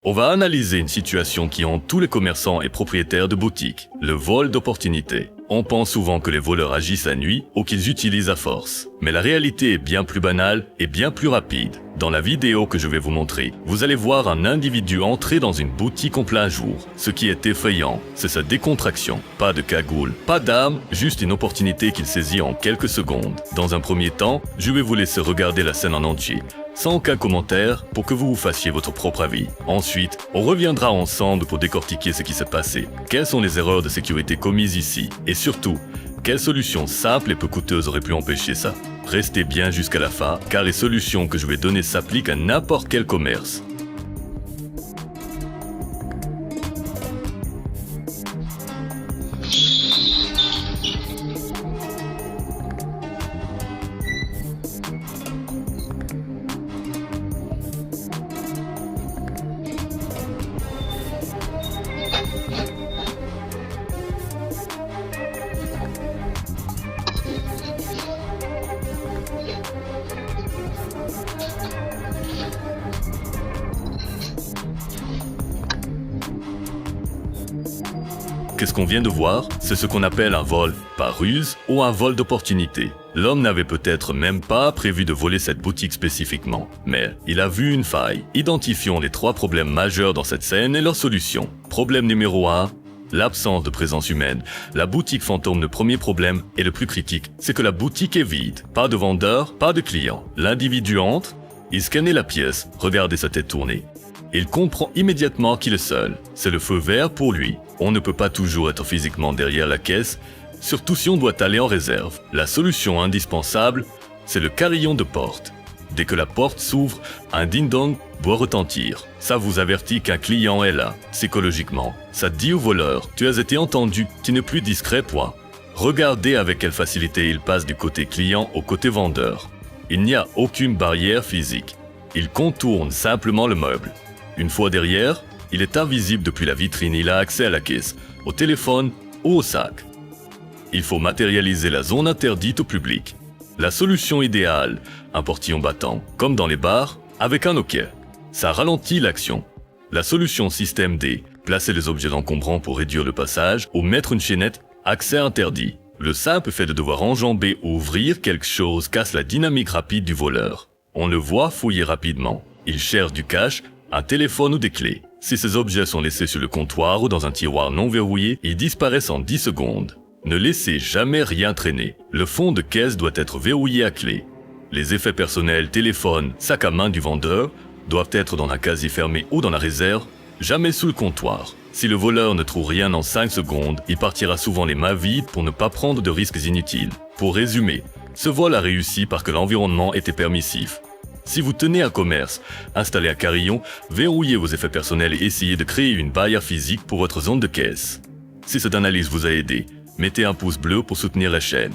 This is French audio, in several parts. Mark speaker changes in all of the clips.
Speaker 1: On va analyser une situation qui hante tous les commerçants et propriétaires de boutiques, le vol d'opportunité. On pense souvent que les voleurs agissent la nuit ou qu'ils utilisent la force. Mais la réalité est bien plus banale et bien plus rapide. Dans la vidéo que je vais vous montrer, vous allez voir un individu entrer dans une boutique en plein jour. Ce qui est effrayant, c'est sa décontraction. Pas de cagoule, pas d'arme, juste une opportunité qu'il saisit en quelques secondes. Dans un premier temps, je vais vous laisser regarder la scène en entier, sans aucun commentaire, pour que vous vous fassiez votre propre avis. Ensuite, on reviendra ensemble pour décortiquer ce qui s'est passé. Quelles sont les erreurs de sécurité commises ici? Et surtout, quelle solution simple et peu coûteuse aurait pu empêcher ça? Restez bien jusqu'à la fin, car les solutions que je vais donner s'appliquent à n'importe quel commerce. Qu'est-ce qu'on vient de voir? C'est ce qu'on appelle un vol par ruse ou un vol d'opportunité. L'homme n'avait peut-être même pas prévu de voler cette boutique spécifiquement, mais il a vu une faille. Identifions les 3 problèmes majeurs dans cette scène et leurs solutions. Problème numéro 1, l'absence de présence humaine. La boutique fantôme, le premier problème et le plus critique, c'est que la boutique est vide. Pas de vendeur, pas de client. L'individu entre, il scannait la pièce, regardez sa tête tourner. Il comprend immédiatement qu'il est seul. C'est le feu vert pour lui. On ne peut pas toujours être physiquement derrière la caisse, surtout si on doit aller en réserve. La solution indispensable, c'est le carillon de porte. Dès que la porte s'ouvre, un ding-dong doit retentir. Ça vous avertit qu'un client est là, psychologiquement. Ça dit au voleur, tu as été entendu, tu n'es plus discret, point. Regardez avec quelle facilité il passe du côté client au côté vendeur. Il n'y a aucune barrière physique. Il contourne simplement le meuble. Une fois derrière, il est invisible depuis la vitrine, il a accès à la caisse, au téléphone ou au sac. Il faut matérialiser la zone interdite au public. La solution idéale, un portillon battant, comme dans les bars, avec un hoquet. Ça ralentit l'action. La solution système D, placer les objets encombrants pour réduire le passage ou mettre une chaînette, accès interdit. Le simple fait de devoir enjamber ou ouvrir quelque chose casse la dynamique rapide du voleur. On le voit fouiller rapidement. Il cherche du cash, un téléphone ou des clés. Si ces objets sont laissés sur le comptoir ou dans un tiroir non verrouillé, ils disparaissent en 10 secondes. Ne laissez jamais rien traîner. Le fond de caisse doit être verrouillé à clé. Les effets personnels, téléphone, sac à main du vendeur doivent être dans un casier fermé ou dans la réserve, jamais sous le comptoir. Si le voleur ne trouve rien en 5 secondes, il partira souvent les mains vides pour ne pas prendre de risques inutiles. Pour résumer, ce vol a réussi parce que l'environnement était permissif. Si vous tenez un commerce, installez un carillon, verrouillez vos effets personnels et essayez de créer une barrière physique pour votre zone de caisse. Si cette analyse vous a aidé, mettez un pouce bleu pour soutenir la chaîne.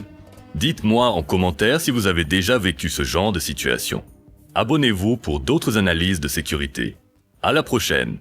Speaker 1: Dites-moi en commentaire si vous avez déjà vécu ce genre de situation. Abonnez-vous pour d'autres analyses de sécurité. À la prochaine!